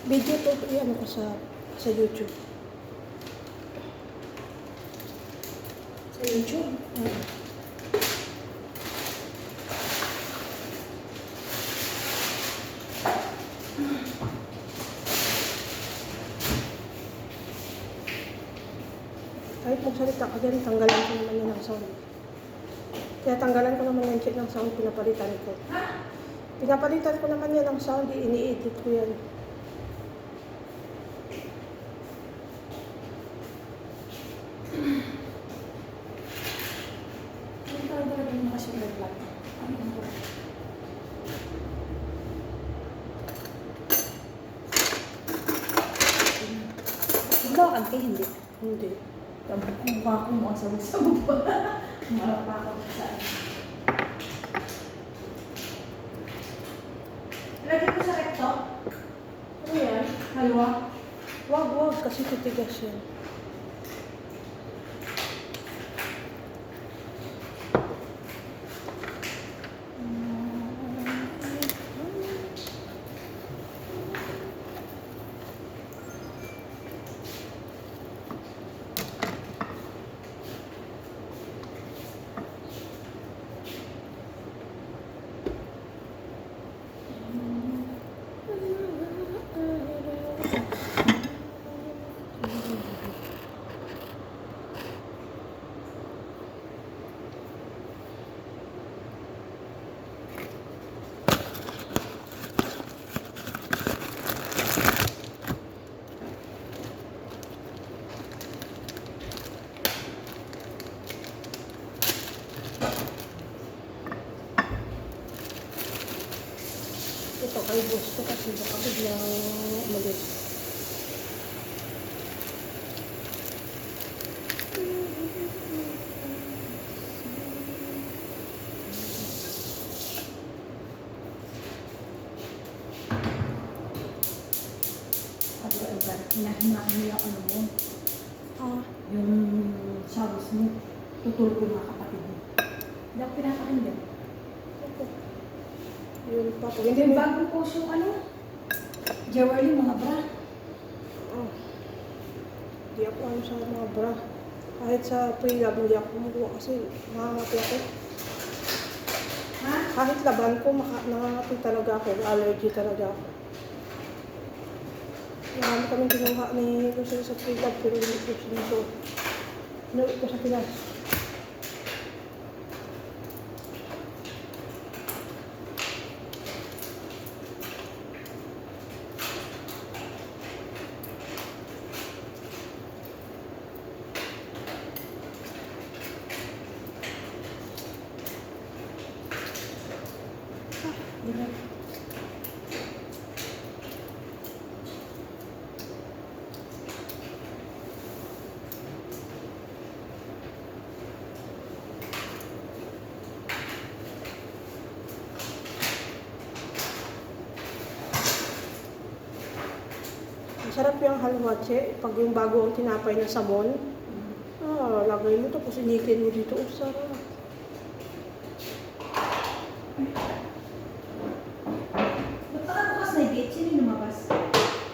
Video to, yan ko sa YouTube. Sa YouTube? Kahit magsalita ka din, tanggalan ko naman yan ng sound. Kaya tanggalan ko naman yung check ng sound, pinapalitan ko. Pinapalitan ko naman yan ng sound, ini-edit ko yan. Ano talaga yung mga sugar vlog? Ano yung vlog? Ikaw kante, hindi. Hindi. Kung mukha ko mo ang sabog-sabog pa. Marap pa ako sa saan. Lagyan ko sa recto. Ano yan? Halwa. Wag, kasi titigas yan. Ito kay gusto kasi baka biglang umalis. Hinahinaan niya ano mo. Ah, Yung saus mo. Tutulog yung mga kapatid mo. Hindi ako pinapakinggan. ito. Yun pa po. Hindi Hindi mo. bagong post yung ano. Jewelry, mga bra. Oh. Hindi ako ano sa mga bra. Kahit sa pre-lab, hindi ako kumukuha kasi nakangati ako. Ha? Kahit laban ko, nakangati talaga ako. Allergy talaga ako. Marami kaming kinuha ni Rosel sa pre-lab pero hindi ko sinuso. Inuwi ko sa Pinas. Diba? Masarap yung halwache. Pag yung bago ang tinapay na samon, lagay mo tapos inikin mo dito. Oh, sarap. Ba't nakabukas na gate? Sino yung lumabas?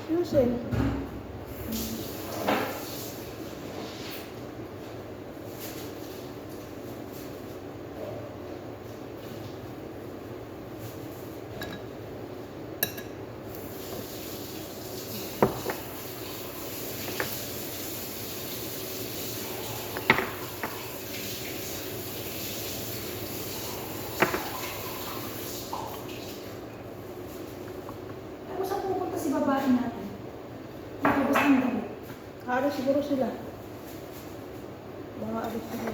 Susan. Tapos saan pupunta si babae natin? Nakabas ng damit. Aalis siguro sila. Mga alis sila.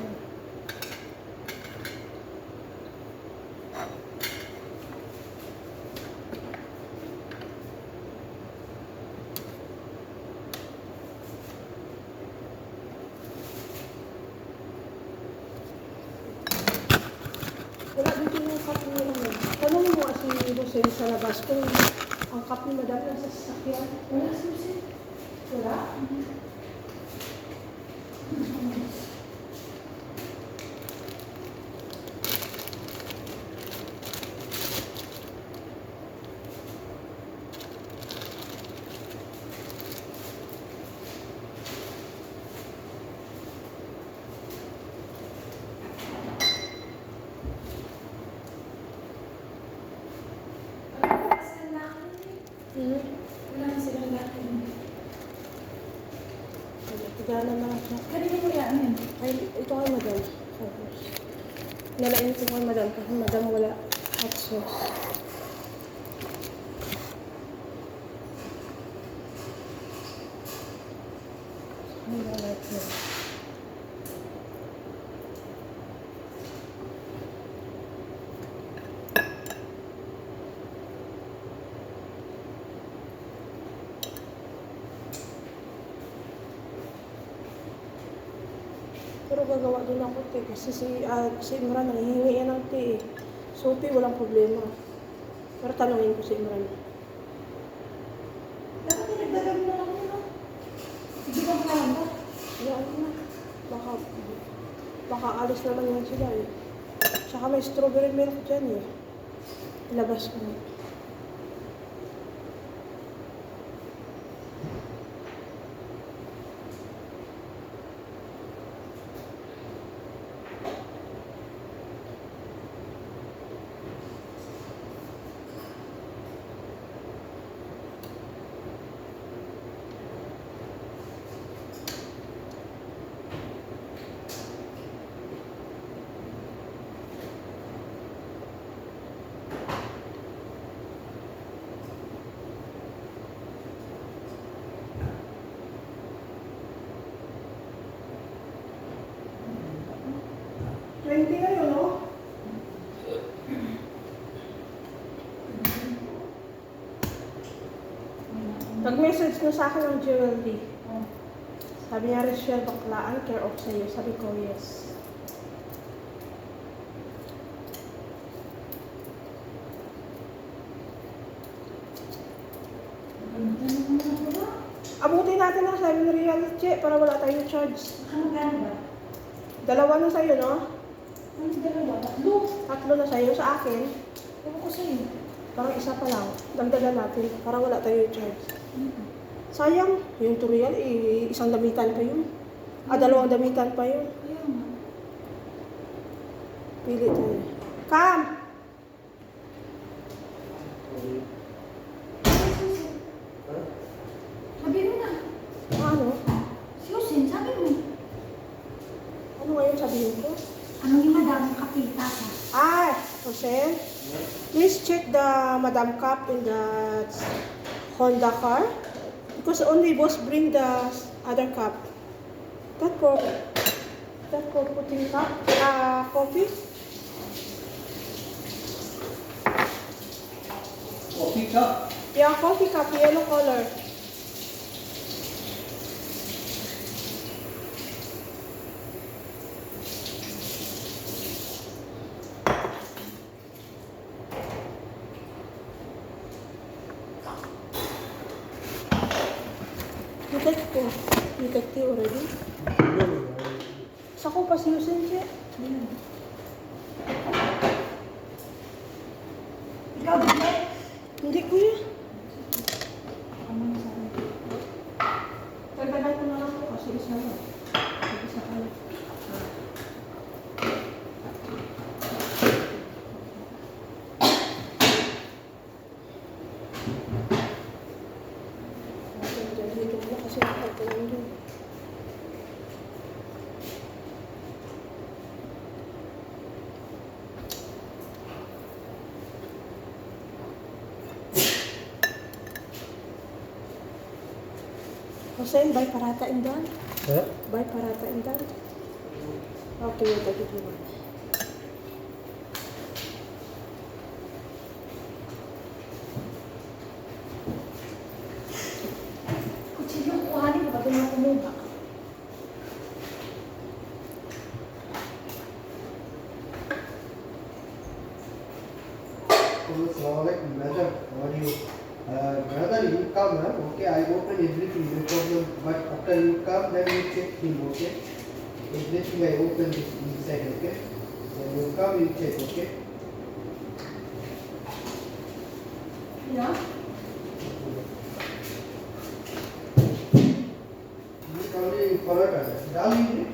Wala dito yung cup ni ano. Tanong mo si Rosel sa labas kung ang cup ni Madam nasa sasakyan. Wala susi. Wala? Kanina mo yan, ano yun? Ay, ito kay madam. Tapos, nalain ko kay madam kasi madam wala hot sauce. Wala like that. Pero gagawa din ako te kasi si Imran nanghihingi yan ng te eh. So te, walang problema. Pero tanungin ko si Imran. Dapat tinagdagan mo na lang yun, no? Hindi ba kailangan ba? Yan na. Baka alis naman yan sila eh. Tsaka may strawberry milk dyan eh. Ilabas ko na. $20 ngayon, no? Nag-message na sa akin ng jewelry. Oh. Sabi niya, Rachel, baklaan, care of sa'yo. Sabi ko, yes. Abutin natin ng 7 real, che, para wala tayong charge. Ano gano'n ba? Dalawa na sa'yo, no? Ano dalawa? Tatlo? Tatlo na sa'yo. Sa akin, Ewan ko sa'yo. parang isa pa lang. Dagdagan natin para wala tayong charge. Ano? Sayang, yung 2 real, eh, isang damitan pa yun. Dalawang damitan pa yun. Kaya nga. Pili tayo. Kam! Sabi mo na. Ano? Susin, sabi mo. Ano ngayon sabihin ko? Anong yung madaming kapita ka? Jose, please check the Madam Cup in the Honda car. Because only boss bring the other cup. That for putting cup, coffee. Coffee cup. Yeah, coffee cup, yellow color. You take tea already? Sa ko pa si Yusin siya. Ikaw, Bigay? Hindi kuya. Ano sa akin? Tagalan ko na lang po kasi isa lang. Isa ka lang. Dito mo na kasi nakatalan doon. Hussein, buy parata in done. Huh? Buy parata in done. Okay, wait, I give you one. Kutsilyo, kuhanin ko ba ito na kumuha? Assalamualaikum, brother. How are you? Brother, you come, huh? Okay, I open everything, no problem. But after you come, then you check him, okay? Everything I open this inside, okay? When you come, you check, okay? Yeah? This only paratha. Dal you need?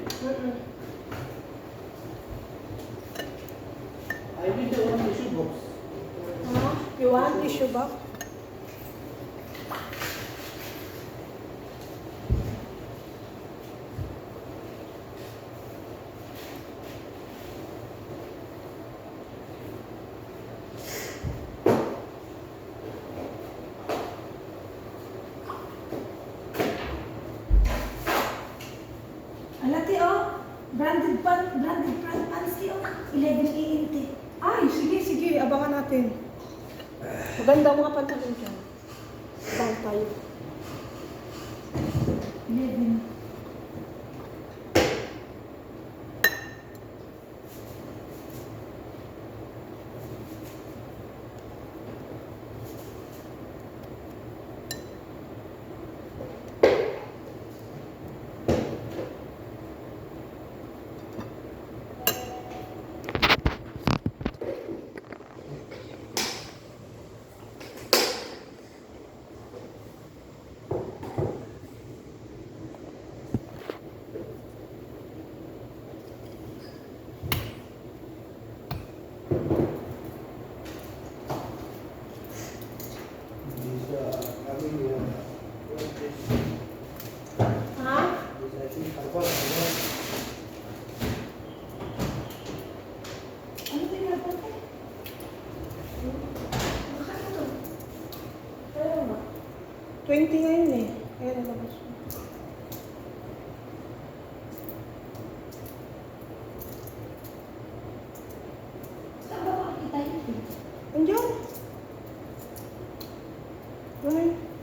I need the one tissue box. You want tissue box? Ate, oh. Branded pants, oh. 11 ENT. Ay, sige, sige. Abangan natin. Maganda ang mga pantalon dyan. Abangan tayo. 11. This, I mean, what this? Ha? This I think purple, you Ano ginagawa ko? Bakit ito? Kaya nga. 20 ngayon eh. Kaya nalabas mo. Saan ba makikita yun? Andiyan. Ano yun?